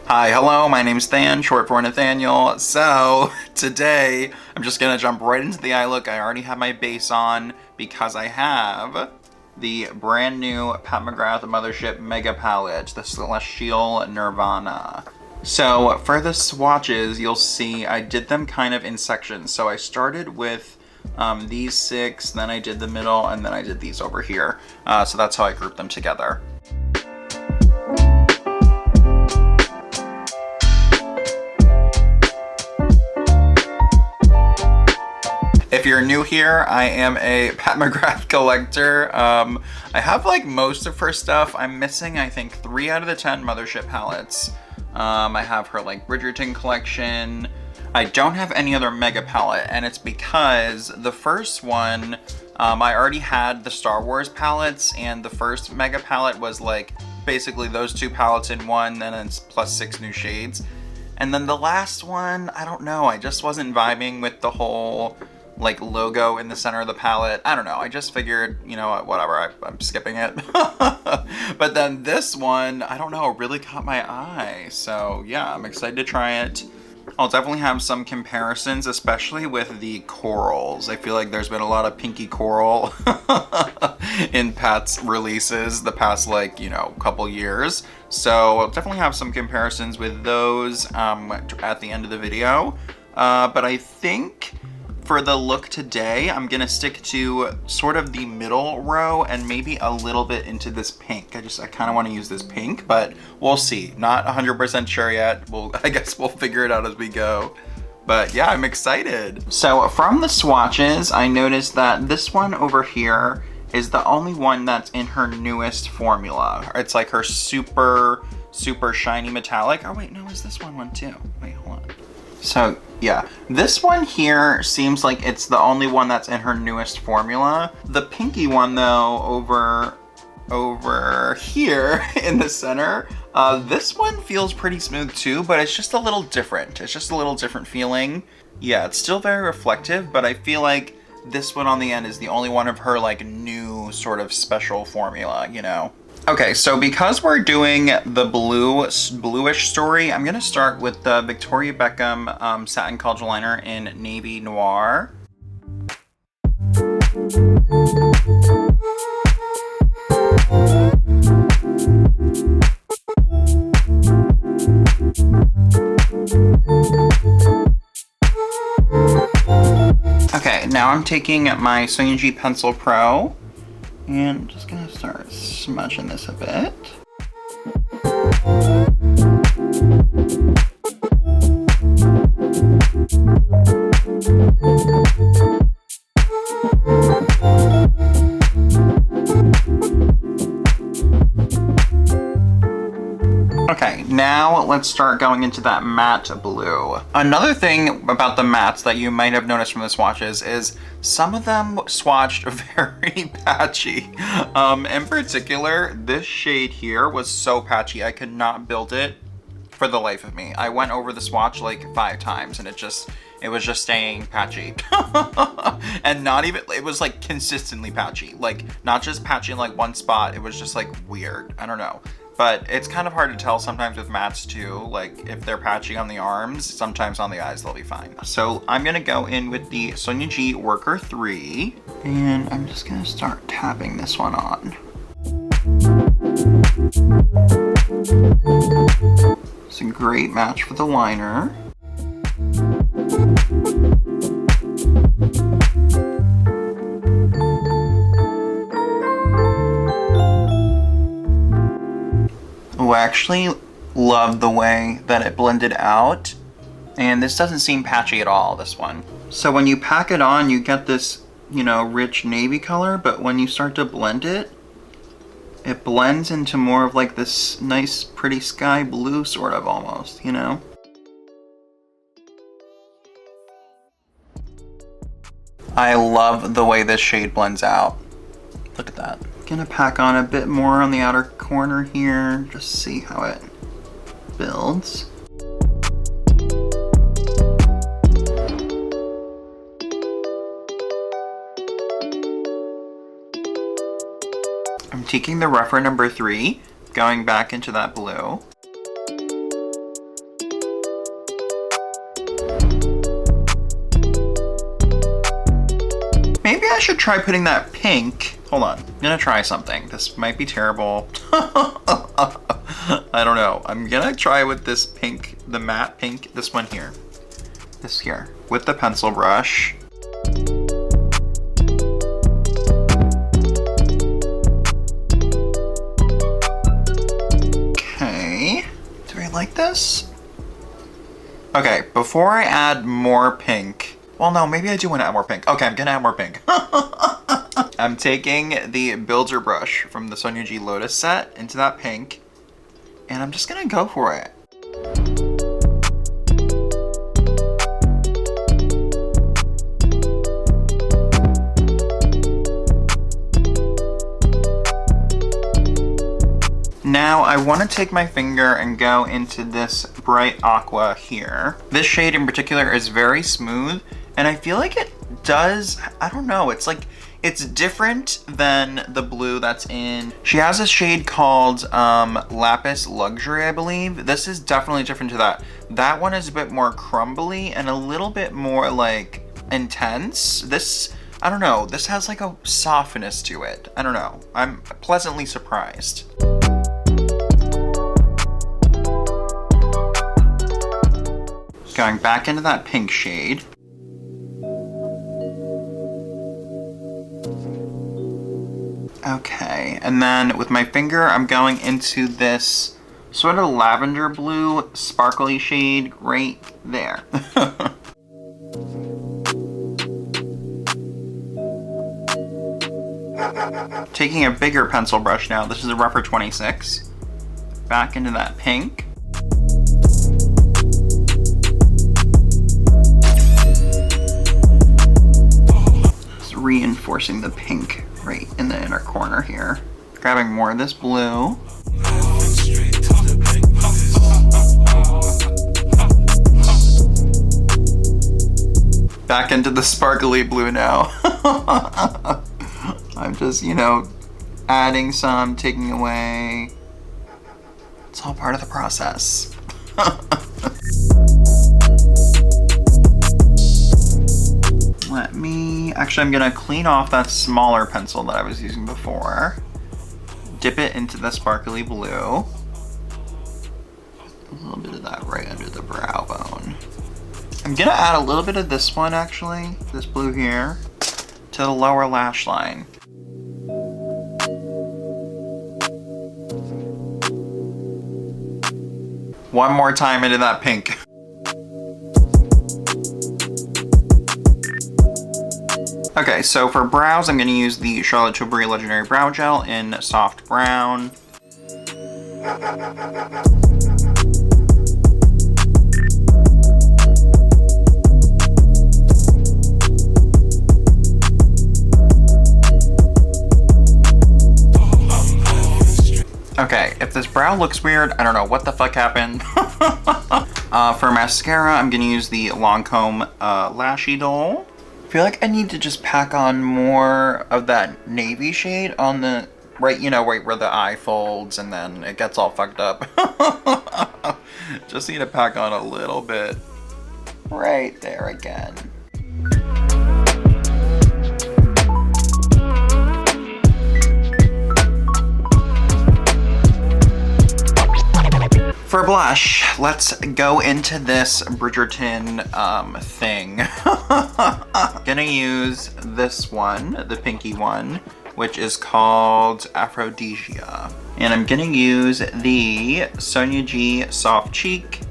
Hi, hello, my name's Than, short for Nathaniel. So, today, I'm just gonna jump right into the eye look. I already have my base on because I have the brand new Pat McGrath Mothrship Mega Palette, the Celestial Nirvana. So, for the swatches, you'll see I did them kind of in sections. So I started with these 6, then I did the middle, and then I did these over here. So that's how I grouped them together. If you're new here, I am a Pat McGrath collector. I have like most of her stuff. I'm missing, I think, 3 out of the 10 Mothrship palettes. I have her like Bridgerton collection. I don't have any other mega palette, and it's because the first one, I already had the Star Wars palettes, and the first mega palette was like basically those 2 palettes in one, then it's plus 6 new shades. And then the last one, I don't know, I just wasn't vibing with the whole like logo in the center of the palette. I don't know, I just figured, you know, whatever, I'm skipping it. But then this one, I don't know, really caught my eye. So yeah, I'm excited to try it. I'll definitely have some comparisons, especially with the corals. I feel like there's been a lot of pinky coral in Pat's releases the past, like, you know, couple years. So I'll definitely have some comparisons with those at the end of the video. But I think for the look today, I'm gonna stick to sort of the middle row and maybe a little bit into this pink. I kind of want to use this pink, but we'll see. Not 100% sure yet. I guess we'll figure it out as we go. But yeah, I'm excited. So from the swatches, I noticed that this one over here is the only one that's in her newest formula. It's like her super shiny metallic. Oh wait, no, is this one too? Wait, hold on. So yeah, this one here seems like it's the only one that's in her newest formula. The pinky one though, over here in the center, this one feels pretty smooth too, but it's just a little different. It's just a little different feeling. Yeah, it's still very reflective, but I feel like this one on the end is the only one of her like new sort of special formula, you know? Okay, so because we're doing the bluish story, I'm gonna start with the Victoria Beckham Satin Kajal Liner in Navy Noir. Okay, now I'm taking my Sonia G Pencil Pro, and I'm just gonna start smudging this a bit. Okay, now let's start going into that matte blue. Another thing about the mattes that you might have noticed from the swatches is some of them swatched very patchy. In particular, this shade here was so patchy, I could not build it for the life of me. I went over the swatch like 5 times and it was just staying patchy. And not even, it was like consistently patchy. Like not just patchy in like one spot, it was just like weird. I don't know. But it's kind of hard to tell sometimes with mattes too, like if they're patchy on the arms, sometimes on the eyes they'll be fine. So I'm gonna go in with the Sonia G Worker 3, and I'm just gonna start tapping this one on. It's a great match for the liner. Oh, I actually love the way that it blended out, and this doesn't seem patchy at all, this one. So when you pack it on, you get this, you know, rich navy color, but when you start to blend it, it blends into more of like this nice, pretty sky blue sort of almost, you know? I love the way this shade blends out. Look at that. Gonna pack on a bit more on the outer corner here, just see how it builds. I'm taking the Rephr number 3, going back into that blue. should try putting that pink. Hold on, I'm gonna try something. This might be terrible. I don't know. I'm gonna try with this pink, the matte pink, this one here. This here, with the pencil brush. Okay, do I like this? Okay, before I add more pink, well no, maybe I do want to add more pink. Okay, I'm gonna add more pink. I'm taking the Builder brush from the Sonia G Lotus set into that pink, and I'm just gonna go for it. Now I want to take my finger and go into this bright aqua here. This shade in particular is very smooth, and I feel like it does, I don't know, it's like, it's different than the blue that's in. She has a shade called Lapis Luxury, I believe. This is definitely different to that. That one is a bit more crumbly and a little bit more like intense. This, I don't know, this has like a softness to it. I don't know, I'm pleasantly surprised. Going back into that pink shade. Okay, and then with my finger, I'm going into this sort of lavender blue sparkly shade right there. Taking a bigger pencil brush now, this is a Rephr 26. Back into that pink. Reinforcing the pink right in the inner corner here. Grabbing more of this blue. Back into the sparkly blue now. I'm just, you know, adding some, taking away. It's all part of the process. Actually, I'm gonna clean off that smaller pencil that I was using before. Dip it into the sparkly blue. A little bit of that right under the brow bone. I'm gonna add a little bit of this one actually, this blue here, to the lower lash line. One more time into that pink. Okay, so for brows, I'm going to use the Charlotte Tilbury Legendary Brow Gel in Soft Brown. Okay, if this brow looks weird, I don't know what the fuck happened. For mascara, I'm going to use the Lancome Lash Idole. I feel like I need to just pack on more of that navy shade on the, right, you know, right where the eye folds and then it gets all fucked up. Just need to pack on a little bit right there again. For blush, let's go into this Bridgerton thing. Gonna use this one, the pinky one, which is called Aphrodisia. And I'm gonna use the Sonia G Soft Cheek.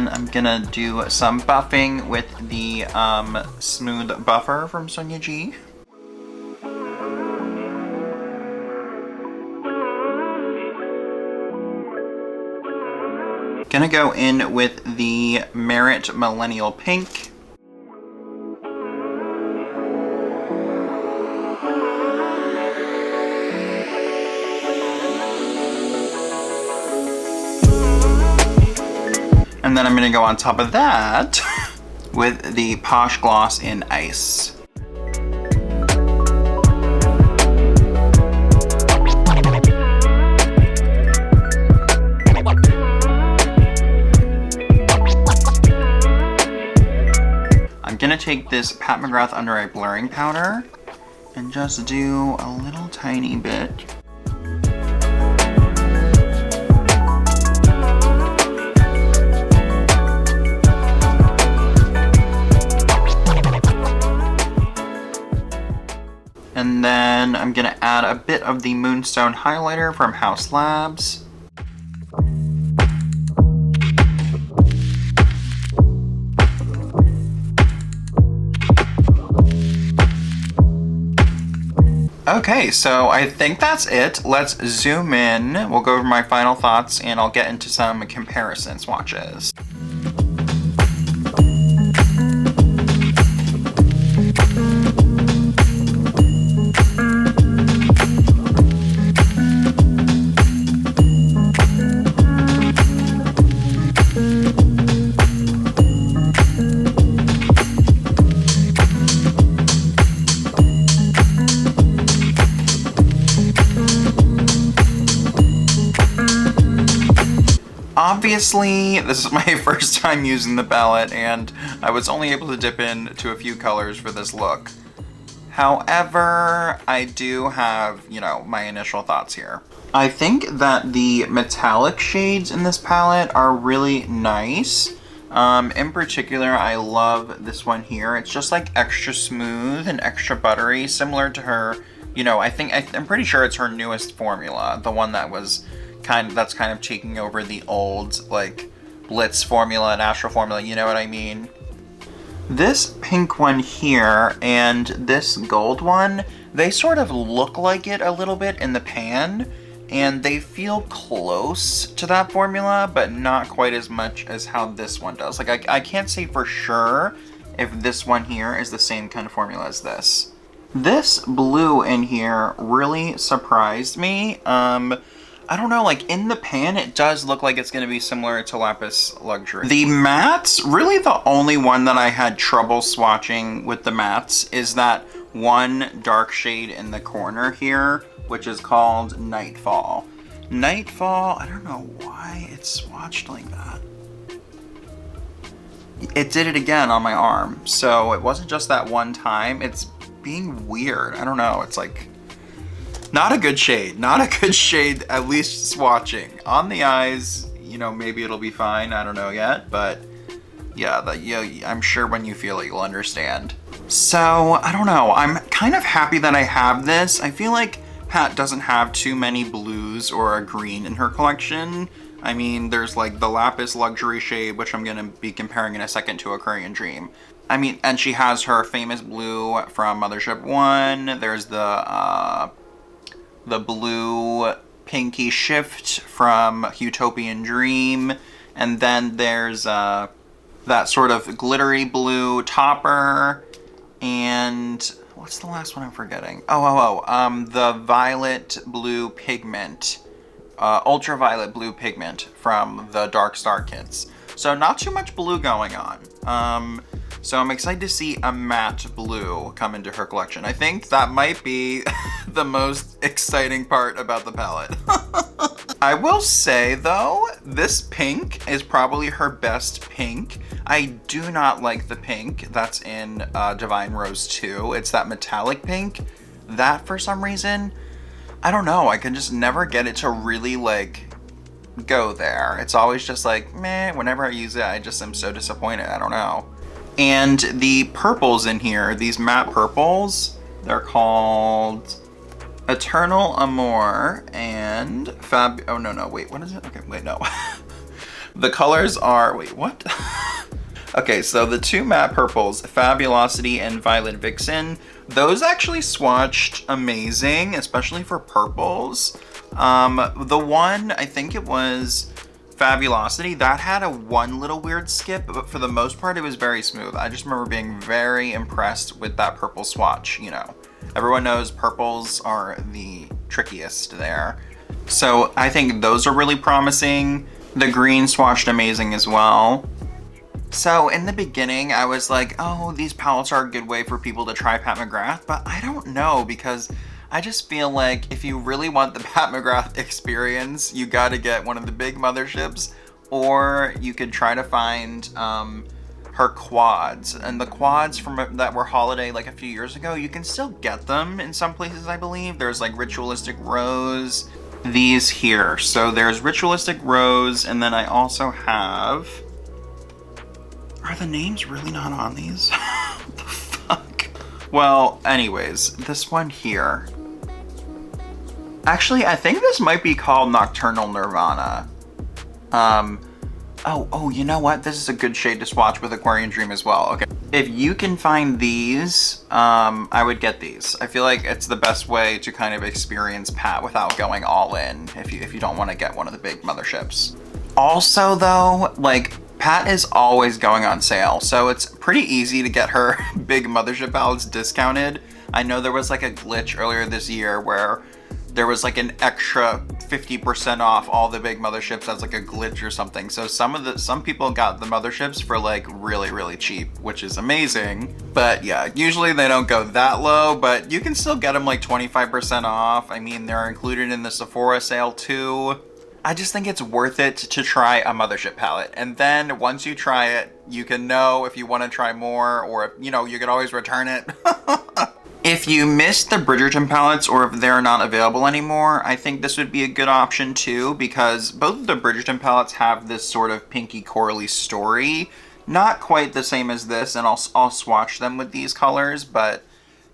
I'm gonna do some buffing with the Smooth Buffer from Sonia G. Gonna go in with the Merit Millennial Pink. And then I'm gonna go on top of that with the Posh Gloss in Ice. take this Pat McGrath Under Eye Blurring Powder and just do a little tiny bit. And then I'm gonna add a bit of the Moonstone highlighter from Haus Labs. Okay, so I think that's it. Let's zoom in. We'll go over my final thoughts and I'll get into some comparison swatches. Obviously, this is my first time using the palette, and I was only able to dip into a few colors for this look. However, I do have, you know, my initial thoughts here. I think that the metallic shades in this palette are really nice. In particular, I love this one here. It's just like extra smooth and extra buttery, similar to her, you know, I'm pretty sure it's her newest formula, the one that was that's kind of taking over the old like Blitz formula, natural formula, you know what I mean? This pink one here and this gold one, they sort of look like it a little bit in the pan, and they feel close to that formula, but not quite as much as how this one does. Like I can't say for sure if this one here is the same kind of formula as this. This blue in here really surprised me. I don't know, like in the pan, it does look like it's gonna be similar to Lapis Luxury. The mattes, really the only one that I had trouble swatching with the mattes is that one dark shade in the corner here, which is called Nightfall. Nightfall, I don't know why it's swatched like that. It did it again on my arm, so it wasn't just that one time, it's being weird. I don't know, it's like, not a good shade, not a good shade, at least swatching. On the eyes, you know, maybe it'll be fine, I don't know yet, but yeah, I'm sure when you feel it, you'll understand. So, I don't know, I'm kind of happy that I have this. I feel like Pat doesn't have too many blues or a green in her collection. I mean, there's like the Lapis Luxury shade, which I'm gonna be comparing in a second to a Korean Dream. I mean, and she has her famous blue from Mothrship 1. There's the blue pinky shift from Utopian Dream. And then there's that sort of glittery blue topper. And what's the last one I'm forgetting? The violet blue pigment. Ultraviolet blue pigment from the Dark Star kits. So not too much blue going on. So I'm excited to see a matte blue come into her collection. I think that might be the most exciting part about the palette. I will say though, this pink is probably her best pink. I do not like the pink that's in Divine Rose 2. It's that metallic pink. That for some reason, I don't know, I can just never get it to really like go there. It's always just like, meh, whenever I use it, I just am so disappointed, I don't know. And the purples in here, these matte purples, they're called Eternal Amour and oh no, wait, what is it? Okay, wait, no. The colors are, wait, what? Okay, so the two matte purples, Fabulosity and Violet Vixen, those actually swatched amazing, especially for purples. The one, I think it was Fabulosity, that had one little weird skip, but for the most part, it was very smooth. I just remember being very impressed with that purple swatch, you know. Everyone knows purples are the trickiest there. So I think those are really promising. The green swatched amazing as well. So in the beginning, I was like, oh, these palettes are a good way for people to try Pat McGrath, but I don't know, because I just feel like if you really want the Pat McGrath experience, you gotta get one of the big motherships, or you could try to find her quads. And the quads that were holiday like a few years ago, you can still get them in some places, I believe. There's like Ritualistic Rose, these here. So there's Ritualistic Rose, and then I also have... Are the names really not on these? What the fuck? Well, anyways, this one here. Actually, I think this might be called Nocturnal Nirvana. Oh, you know what? This is a good shade to swatch with Aquarian Dream as well. Okay. If you can find these, I would get these. I feel like it's the best way to kind of experience Pat without going all in if you don't want to get one of the big motherships. Also though, like, Pat is always going on sale, so it's pretty easy to get her big mothership palettes discounted. I know there was like a glitch earlier this year where there was like an extra 50% off all the big motherships as like a glitch or something. So some people got the motherships for like really, really cheap, which is amazing. But yeah, usually they don't go that low, but you can still get them like 25% off. I mean, they're included in the Sephora sale too. I just think it's worth it to try a mothership palette. And then once you try it, you can know if you want to try more, or, you know, you can always return it. If you missed the Bridgerton palettes, or if they're not available anymore, I think this would be a good option too, because both of the Bridgerton palettes have this sort of pinky corally story. Not quite the same as this, and I'll swatch them with these colors, but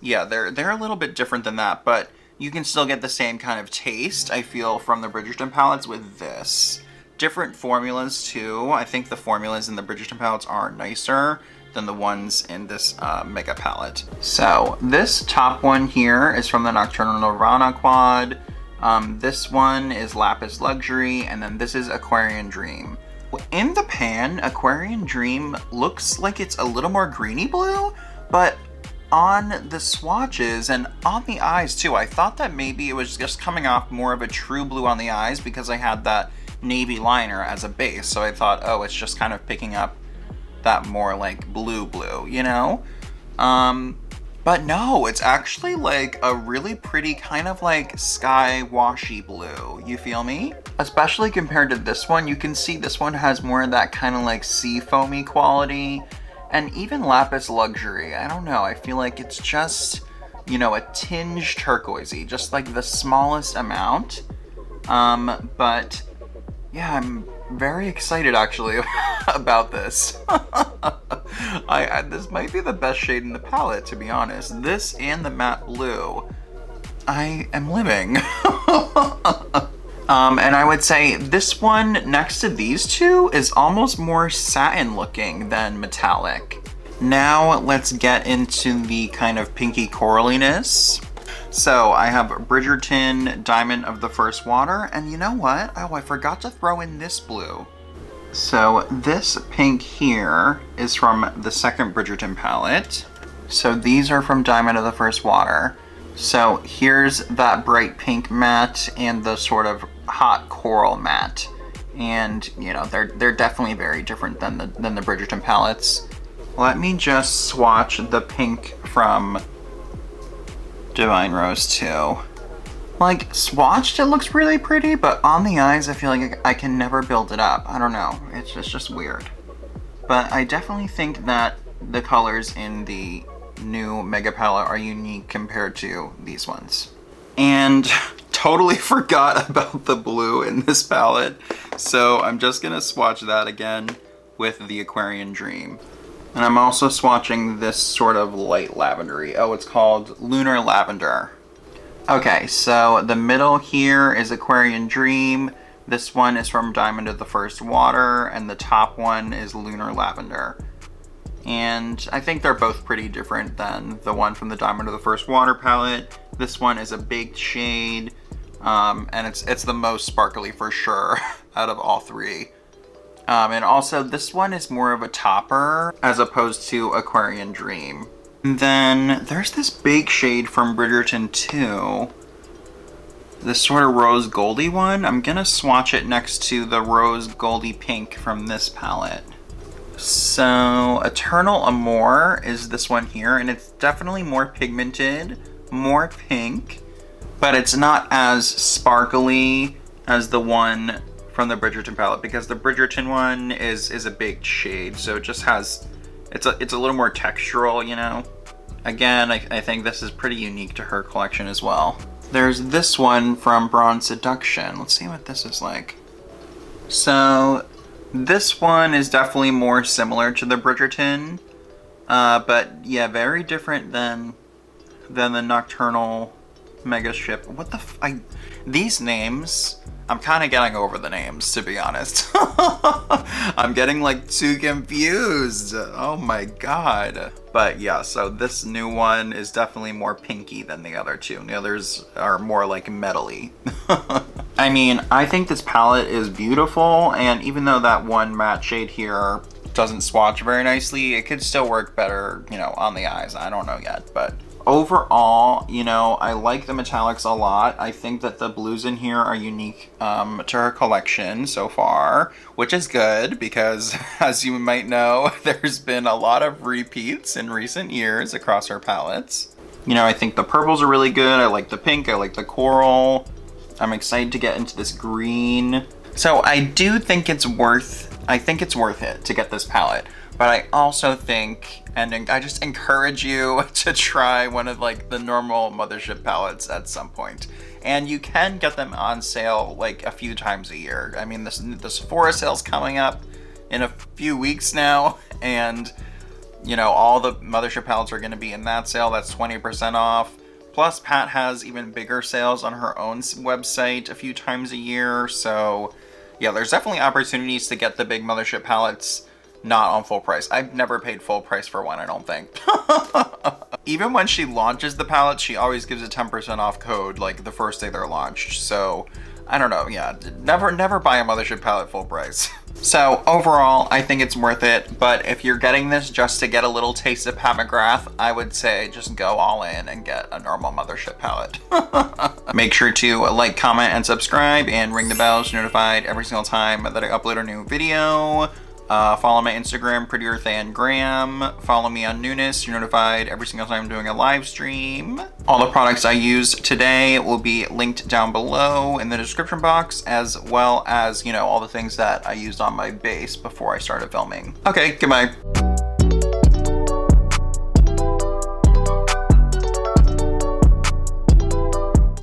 yeah, they're a little bit different than that, but you can still get the same kind of taste, I feel, from the Bridgerton palettes with this. Different formulas too. I think the formulas in the Bridgerton palettes are nicer than the ones in this mega palette. So this top one here is from the Nocturnal Nirvana quad. This one is Lapis Luxury, and then this is Aquarian Dream. In the pan, Aquarian Dream looks like it's a little more greeny blue, but on the swatches and on the eyes too, I thought that maybe it was just coming off more of a true blue on the eyes because I had that navy liner as a base. So I thought, oh, it's just kind of picking up that more like blue, you know? But no, it's actually like a really pretty kind of like sky washy blue. You feel me? Especially compared to this one, you can see this one has more of that kind of like sea foamy quality. And even Lapis Luxury, I don't know, I feel like it's just, you know, a tinge turquoisey, just like the smallest amount. But yeah, I'm very excited actually about this. This might be the best shade in the palette, to be honest. This and the matte blue, I am living. And I would say this one next to these two is almost more satin looking than metallic. Now let's get into the kind of pinky coraliness. So I have Bridgerton Diamond of the First Water, and you know what? Oh, I forgot to throw in this blue. So this pink here is from the second Bridgerton palette. So these are from Diamond of the First Water. So here's that bright pink matte and the sort of hot coral matte. And you know, they're definitely very different than the Bridgerton palettes. Let me just swatch the pink from Divine Rose too. Like, swatched it looks really pretty, but on the eyes I feel like I can never build it up. I don't know, it's just weird. But I definitely think that the colors in the new mega palette are unique compared to these ones. And totally forgot about the blue in this palette, so I'm just gonna swatch that again with the Aquarian Dream. And I'm also swatching this sort of light lavendery. Oh, it's called Lunar Lavender. Okay, so the middle here is Aquarian Dream. This one is from Diamond of the First Water, and the top one is Lunar Lavender. And I think they're both pretty different than the one from the Diamond of the First Water palette. This one is a baked shade, and it's the most sparkly for sure out of all three. And also this one is more of a topper as opposed to Aquarian Dream. And then there's this big shade from Bridgerton too. This sort of rose goldy one. I'm gonna swatch it next to the rose goldy pink from this palette. So Eternal Amour is this one here, and it's definitely more pigmented, more pink, but it's not as sparkly as the one from the Bridgerton palette, because the Bridgerton one is a baked shade, so it just has, It's a little more textural, you know? Again, I think this is pretty unique to her collection as well. There's this one from Bronze Seduction. Let's see what this is like. So this one is definitely more similar to the Bridgerton, but yeah, very different than the Nocturnal Megaship. What the these names, I'm kind of getting over the names, to be honest. I'm getting like too confused. Oh my god. But yeah, so this new one is definitely more pinky than the other two. The others are more like metally. I mean, I think this palette is beautiful, and even though that one matte shade here doesn't swatch very nicely, it could still work better, you know, on the eyes. I don't know yet, but overall, you know, I like the metallics a lot. I think that the blues in here are unique to her collection so far, which is good because, as you might know, there's been a lot of repeats in recent years across her palettes. You know, I think the purples are really good. I like the pink. I like the coral. I'm excited to get into this green. So I do think it's worth it to get this palette. But I also think, and I just encourage you to try one of like the normal Mothrship palettes at some point. And you can get them on sale like a few times a year. I mean, the Sephora sale's coming up in a few weeks now, and you know, all the Mothrship palettes are going to be in that sale. That's 20% off. Plus, Pat has even bigger sales on her own website a few times a year. So yeah, there's definitely opportunities to get the big Mothrship palettes not on full price. I've never paid full price for one, I don't think. Even when she launches the palette, she always gives a 10% off code like the first day they're launched. So I don't know, yeah, never buy a Mothrship palette full price. So overall, I think it's worth it, but if you're getting this just to get a little taste of Pat McGrath, I would say just go all in and get a normal Mothrship palette. Make sure to like, comment, and subscribe, and ring the bell to be notified every single time that I upload a new video. Follow my Instagram, prettierthangram. Follow me on Newness. You're notified every single time I'm doing a live stream. All the products I used today will be linked down below in the description box, as well as, you know, all the things that I used on my base before I started filming. Okay, goodbye.